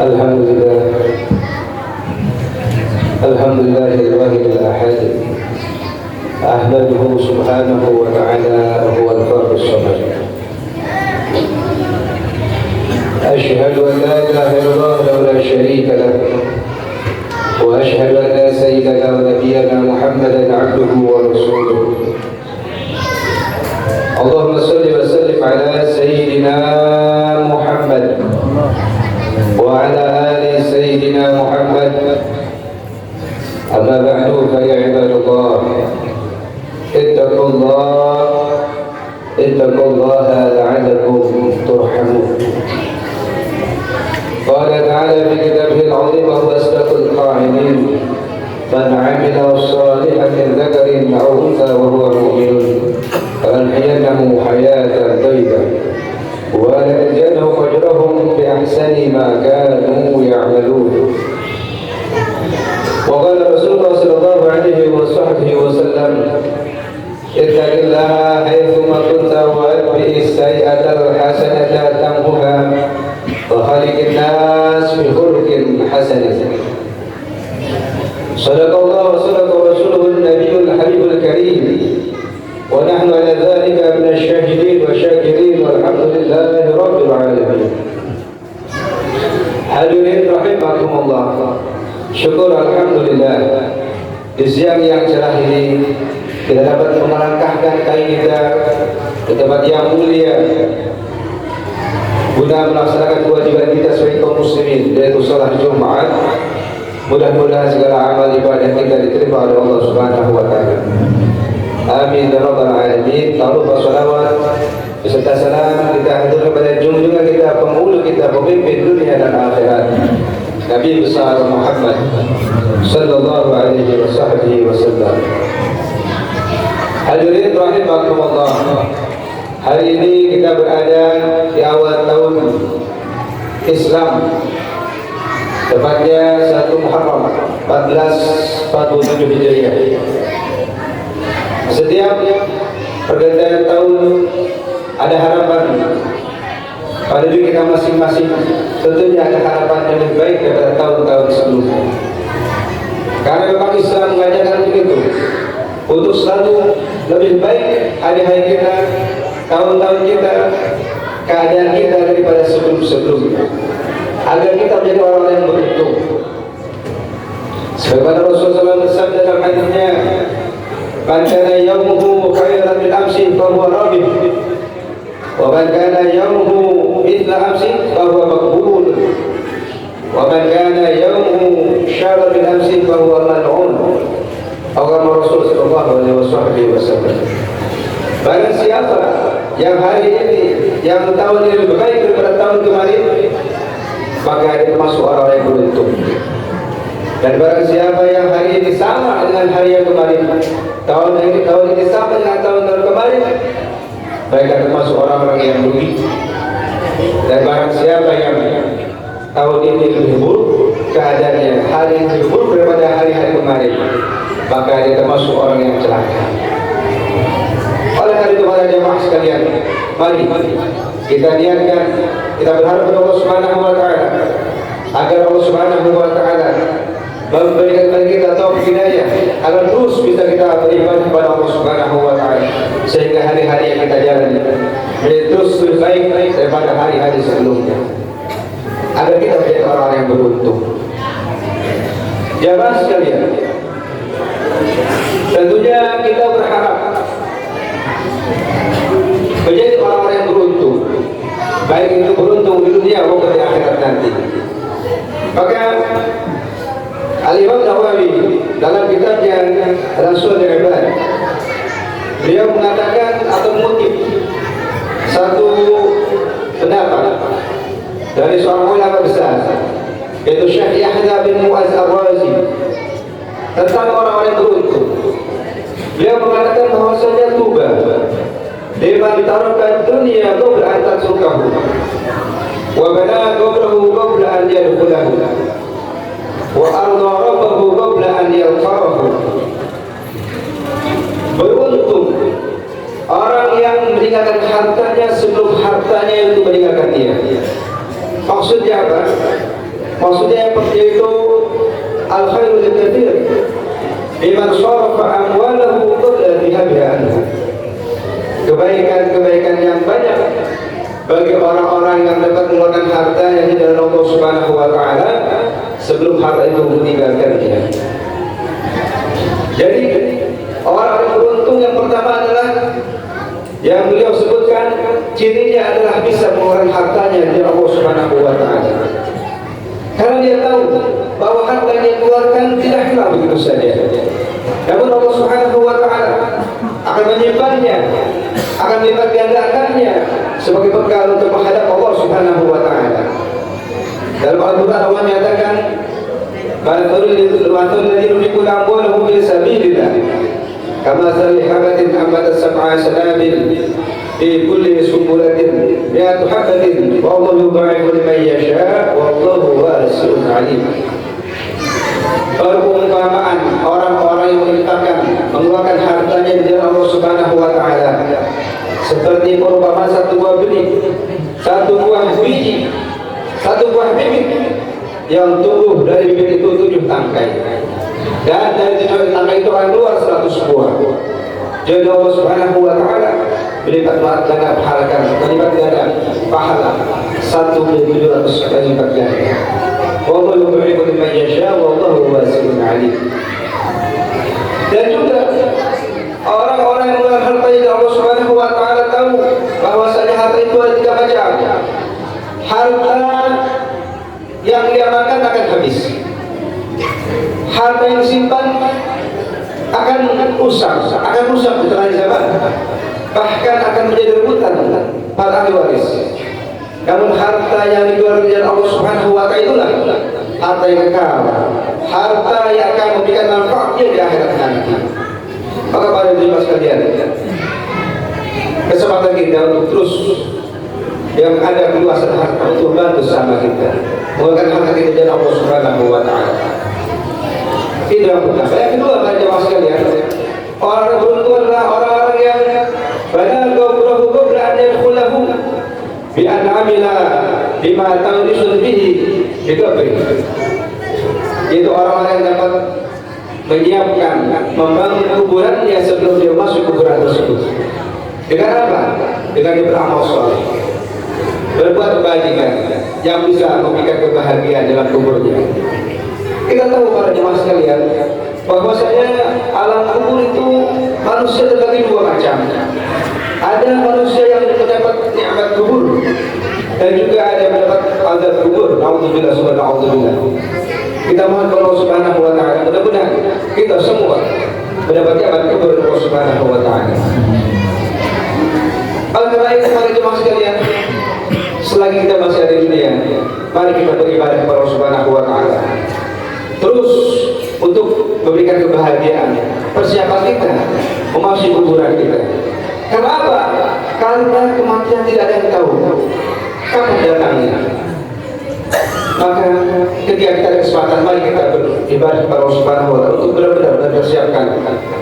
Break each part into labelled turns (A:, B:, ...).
A: Alhamdulillah, Alhamdulillah al-wahid al-ahad, ahmaduhu subhanahu wa ta'ala huwa al-fardus samad. Ashhadu an la ilaha illallah wa la sharika lahu, wa ashhadu anna sayyidana wa nabiyyana Muhammadan abduhu wa rasuluhu. Allahumma salli wa sallim ala sayyidina Muhammad wa ala ali sayyidina Muhammad. Amma ba'du, fa ya ibadallah, ittaqullaha la'allakum turhamun. Qala ta'ala fi kitabihil 'azim wa huwa asdaqul qa'ilin, man 'amila shalihan min dhakarin aw untha wa huwa mu'minun فلنحيينه حياة طيبة ولنجزينهم أجرهم بأحسن ما كانوا يعملون. وقال رسول الله صلى الله عليه وصحبه وسلم اتق الله حيثما كنت واتبع السيئة الحسنة تمحها وخالق الناس بخلق حسن. صدق الله وصدق رسوله النبي الحبيب الكريم، ونحن على ذلك من الشاهدين والشاكرين والحمد لله رب العالمين. Hadirin rahimakumullah, syukur alhamdulillah, di siang yang cerah ini kita dapat melangkahkan kaki kita ke tempat yang mulia guna melaksanakan kewajiban kita sebagai kaum muslimin, yaitu salat Jumat. Mudah-mudahan segala amal ibadah kita diterima oleh Allah Subhanahu wa taala. Amin ya rabbal alamin. Tak lupa salawat beserta salam kita haturkan kepada junjungan kita, penghulu kita, pemimpin dunia dan akhirat, Nabi besar Muhammad sallallahu alaihi wasallam. Hadirin rahimakumullah, hari ini kita berada di awal tahun Islam, tepatnya 1 Muharram 1447 Hijriah. Setiap pergantian tahun ada harapan pada diri kita masing-masing. Tentunya ada harapan yang lebih baik daripada tahun-tahun sebelumnya. Karena memang Islam mengajarkan begitu, untuk selalu lebih baik hari-hari kita, tahun-tahun kita, keadaan kita daripada sebelum-sebelumnya, agar kita menjadi orang yang beruntung. Sebagaimana Rasulullah SAW bersabda dalam hadisnya, man kana yawmuhu khairan min amsi fa huwa rabih, wa man kana yawmuhu mithla amsi fa huwa maqbul, wa man kana yawmuhu syarran min amsi fa huwa mal'un. Agama Rasul sallallahu alaihi wasallam. Barang siapa yang hari ini, yang tahun ini lebih baik daripada tahun kemarin, maka dia termasuk orang yang beruntung. Dan barang siapa yang hari ini sama dengan hari yang kemarin, tahun ini sama dengan tahun kemarin, mereka termasuk orang-orang yang rugi. Dan barang siapa yang tahun ini lebih buruk keadaannya, hari ini lebih buruk daripada hari-hari kemarin, maka dia termasuk orang yang celaka. Oleh karena itu para jemaah sekalian, mari kita niatkan, kita berharap kepada Allah Subhanahu wa taala agar Allah Subhanahu wa taala memberikan kepada kita taufik hidayah agar terus bisa kita beribadah kepada Allah Subhanahu wa taala, sehingga hari-hari yang kita jalani terus lebih baik daripada hari-hari sebelumnya, agar kita menjadi orang yang beruntung. Jemaah sekalian, tentunya kita berharap menjadi orang-orang yang beruntung, baik itu beruntung di dunia maupun di akhirat nanti. Maka Al-Imam Nawawi dalam kitabnya Rasul Al-Ibad, beliau mengatakan atau mengutip satu pendapat dari seorang ulama besar, yaitu Syekh Yahya bin Mu'az Ar-Razi, tentang orang-orang yang beruntung. Beliau mengatakan bahwasanya tuba liman taraka dunya qabla an tatrukahu wa bana qablahu qabla an yadkhulahu wa arda rabbahu qabla an yalqahu. Beruntung orang yang meninggalkan hartanya sebelum hartanya itu meninggalkan dia. Maksudnya apa? Maksudnya yaitu al-khairul katsir liman sharafa amwalahu qabla dhihabiha. Kebaikan-kebaikan yang banyak bagi orang-orang yang dapat mengeluarkan hartanya di dalam Allah Subhanahu wa taala sebelum harta itu meninggalkannya. Jadi orang beruntung yang pertama adalah yang beliau sebutkan cirinya adalah bisa mengeluarkan hartanya di Allah Subhanahu wa taala. Karena dia tahu bahwa harta yang dia keluarkan tidak hilang begitu saja. Namun Allah Subhanahu wa taala akan menyimpannya, akan melipat gandakannya sebagai bekal untuk menghadap Allah Subhanahu wa taala. Dalam Al-Qur'an Allah menyatakan, "Mathulul ladzina yunfiquna amwalahum fi sabilillah, kamathali habatin ambatat sab'a sanabil fi kulli sumbulatin mi'atu habatin wallahu yudha'ifu liman yasha' wallahu wasi'un 'alim." Perumpamaan orang-orang yang mengeluarkan hartanya di jalan Allah Subhanahu wa taala seperti perumpamaan satu buah benih, satu buah biji, satu buah bibit yang tumbuh dari bibit itu 7 tangkai, dan dari 7 tangkai itu akan keluar 100 buah. Jadi Allah Subhanahu wa taala melipat ganda pahala 1.700 kali lipat ganda. Wallahu yudhi'u liman yasha' wallahu wasi'un 'alim. Dan juga orang-orang yang mengeluarkan harta dari Allah Subhanahu wa taala tahu bahwasanya harta itu ada 3 macam. Harta yang dia makan akan habis. Harta yang disimpan akan rusak di tengah zaman. Bahkan akan menjadi rebutan para ahli waris. Namun harta yang dikeluarkan dari Allah Subhanahu wa taala itulah harta yang kekal, harta yang akan memberikan manfaatnya di akhirat nanti. Maka pada jemaah sekalian, kesempatan kita untuk terus yang ada keluasan harta untuk membantu sama kita, mengeluarkan harta kita dari Allah Subhanahu wa taala. Itu yang pertama. Yang kedua, para jemaah sekalian, orang beruntung adalah orang-orang yang balagha umruhu qabla an yadkhulahu bi an amila bima tawrisul bihi bi qabri. Itu orang-orang yang dapat menyiapkan, membangun kuburannya sebelum dia masuk kuburan tersebut. Dengan apa? Dengan beramal saleh, berbuat kebajikan yang bisa memberikan kebahagiaan dalam kuburnya. Kita tahu para jemaah sekalian bahwasanya alam kubur itu manusia terbagi 2 macam. Ada manusia yang mendapat nikmat kubur dan juga ada yang mendapat azab kubur. Nauzubillah subhanahu wa ta'ala. Kita mohon kepada Allah Subhanahu wa taala mudah-mudahan kita semua mendapat nikmat kubur dari Allah Subhanahu wa taala. Oleh itu para jemaah sekalian, selagi kita masih ada di dunia, mari kita beribadah kepada Allah Subhanahu wa taala. Terus untuk memberikan kebahagiaan, persiapan kita memasuki kuburan kita. Karena apa? Karena kematian tidak ada yang tahu kapan datangnya. Maka ketika kita ada kesempatan, mari kita beribadah kepada Allah Subhanahu wa taala untuk benar-benar mempersiapkan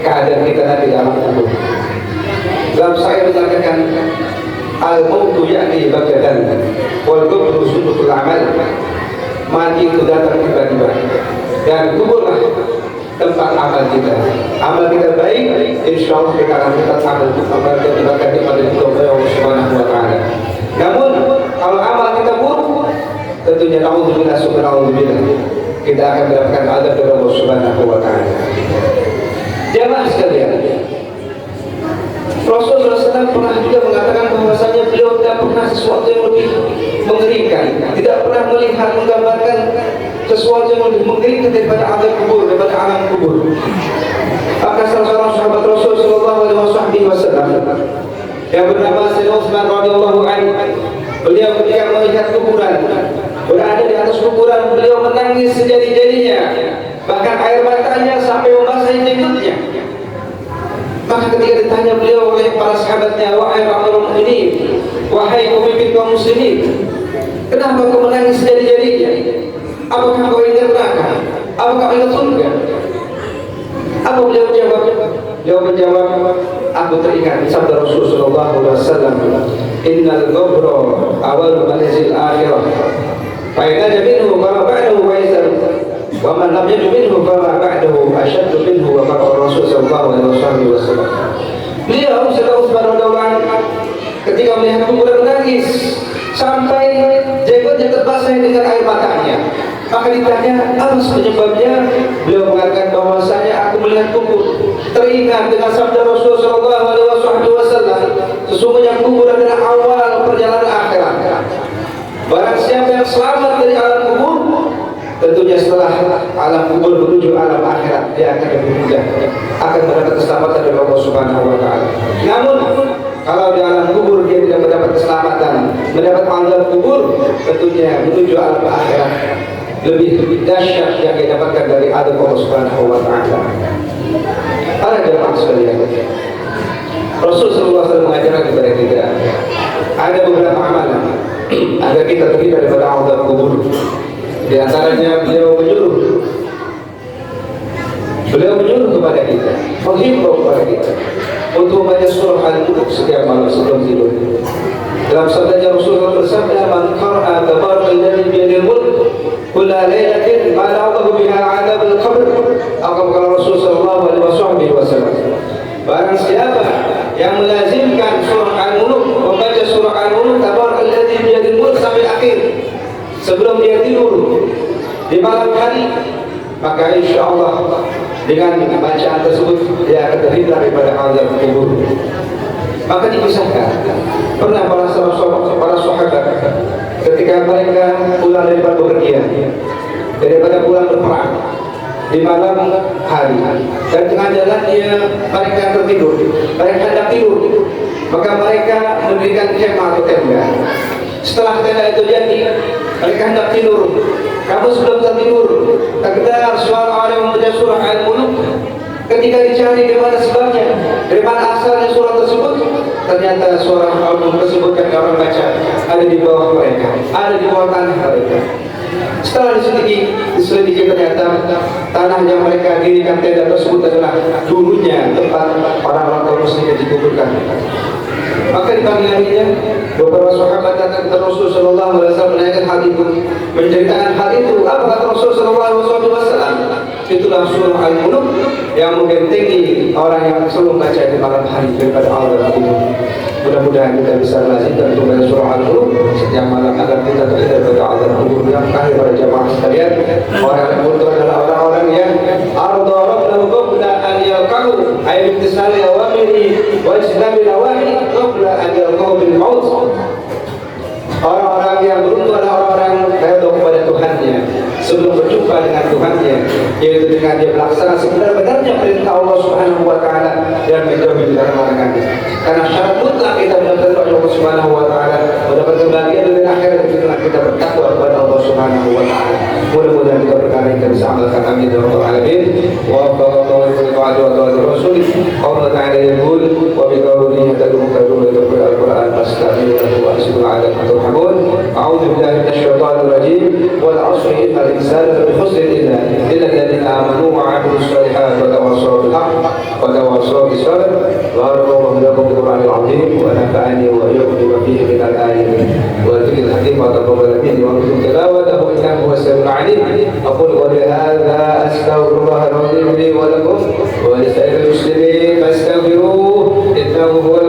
A: keadaan kita nanti dalam kubur. Dalam saya mengatakan al-mautu ya'ti baghtatan wal qabru sunduqul amal. Mati itu datang tiba-tiba dan kuburlah tempat amal kita. Amal kita baik, insya Allah kita akan tetap amal kita diberikan kepada Allah Subhanahu wa taala. Namun kalau amal kita buruk, tentunya naudzubillah kita akan mendapatkan azab dari Allah Subhanahu wa taala. Jamaah sekalian, Rasulullah SAW pernah juga mengatakan bahwasanya beliau tidak pernah sesuatu yang lebih mengerikan, tidak pernah melihat menggambarkan sesuatu yang lebih mengerikan daripada azab kubur, daripada alam kubur. Maka salah seorang sahabat Rasul sallallahu alaihi wasallam yang bernama Sayyidina Utsman radhiyallahu anhu, beliau ketika melihat kuburan, berada di atas kuburan, beliau menangis sejadi-jadinya, bahkan air matanya sampai membasahi jenggotnya. Maka ketika ditanya beliau oleh para sahabatnya, wahai Amirul Mukminin, wahai pemimpin kaum muslimin, kenapa kau menangis sejadi-jadinya? Apakah kau ingin neraka? Apakah kau ingin surga? Apa beliau jawab? Beliau menjawab, aku teringat sabda Rasulullah SAW, innal qabra awal manazil akhirah, fa idza minhu wa ba'dahu wa man lam yajid minhu fa ma ba'dahu ashaddu minhu wa qala Rasul sallallahu alaihi wasallam. Beliau Sayyidina Utsman radhiyallahu anhu ketika melihat kuburan menangis sampai jenggotnya terbasah dengan air matanya. Maka ditanya apa penyebabnya? Beliau mengatakan bahwasanya aku melihat kubur, teringat dengan sabda Rasul sallallahu alaihi wasallam, sesungguhnya kubur adalah awal perjalanan akhirat. Barang siapa yang selamat dari alam kubur, tentunya setelah alam kubur menuju alam akhirat, dia akan lebih mudah akan mendapat keselamatan dari Allah Subhanahu wa taala. Namun kalau di alam kubur dia tidak mendapat keselamatan, mendapat azab kubur, tentunya menuju alam akhirat lebih dahsyat yang didapatkan dari azab Allah Subhanahu wa taala. Para jemaah sekalian, Rasul sallallahu alaihi wasallam mengajarkan kepada kita ada beberapa amalan agar kita terhindar daripada azab kubur. Di antaranya beliau menyuruh kepada kita, menghimbau kepada kita untuk membaca surah Al-Mulk setiap malam sebelum tidur. Dalam sabdanya Rasulullah bersabda, "Man qara'a tabarakal biyadil mulk kulla lailatin ma na'udhu biha 'adzab al-qabr." Atau kata Rasul sallallahu alaihi wasallam, barang siapa yang melazimkan surah Al-Mulk, membaca surah Al-Mulk tabarakal biyadil mulk sampai akhir sebelum dia tidur di malam hari, maka insyaallah dengan bacaan tersebut dia akan terhindar daripada azab kubur. Maka dikisahkan pernah para sahabat ketika mereka pulang daripada bepergian, daripada pulang berperang di malam hari, dan tengah jalan mereka tertidur, mereka hendak tidur, maka mereka mendirikan kemah atau tenda. Setelah tenda itu jadi, mereka hendak tidur. Kamu sebelum tertidur, terdengar suara orang yang membaca surah Al-Mulk. Ketika dicari di mana sebabnya, dari mana asalnya surah tersebut, ternyata surah Al-Mulk tersebut yang orang baca ada di bawah mereka, ada di bawah tanah mereka. Setelah diselidiki ternyata tanah yang mereka dirikan tenda tersebut adalah dulunya tempat orang-orang kaum muslimin dikuburkan. Maka dipanggilnya beberapa sahabat datang ke Rasul sallallahu alaihi wasallam menanyakan hal itu, menceritakan hal itu. Apa kata Rasul sallallahu alaihi wasallam? Itulah surah Al-Mulk yang membentengi orang yang selalu membaca di malam hari daripada Allah itu. Mudah-mudahan kita bisa lazimkan untuk membaca surah Al-Mulk setiap malam agar kita terhindar dari azab kubur. Yang terakhir para jamaah sekalian, orang yang beruntung adalah orang-orang yang arda rabbahu qabla an yalqahu ay bimtisali awamiri wa ijtinabi nawahi qabla an yalqahu bil maut. Orang-orang yang beruntung adalah orang-orang yang redha kepada Tuhannya sebelum berjumpa dengan Tuhannya, yaitu dengan dia melaksanakan sebenar-benarnya perintah Allah Subhanahu wa taala dan menjauhi larangan-larangannya. Karena syarat mutlak kita mendapatkan Allah Subhanahu wa taala, mendapatkan kebahagiaan dunia akhirat itu dengan kita bertakwa kepada Allah Subhanahu wa taala. Mudah-mudahan kita perkara yang kita bisa amalkan, amin ya rabbal alamin. Wa sallallahu alaihi wa sallam rasul Allah taala yaqul wa bi qawlihi tad'u ila al-Qur'an fastaghfiru wa asbiru ala turhamun. A'udzu billahi minasy syaithanir rajim. Wal 'asri innal insana lafi khusr illa alladhina amanu wa 'amilus solihati wa tawassaw bil haqq wa tawassaw bis sabr. Barakallahu lakum bil Qur'anil 'azim wa nafa'ani wa iyyakum bima fihi min al-ayatin wa dhikril hakim wa taqabbal minni wa minkum tilawatahu innahu huwas samiul 'alim. Aqulu qawli hadza astaghfirullahal 'azim li wa lakum wa li sa'iril muslimin fastaghfiruhu innahu huwal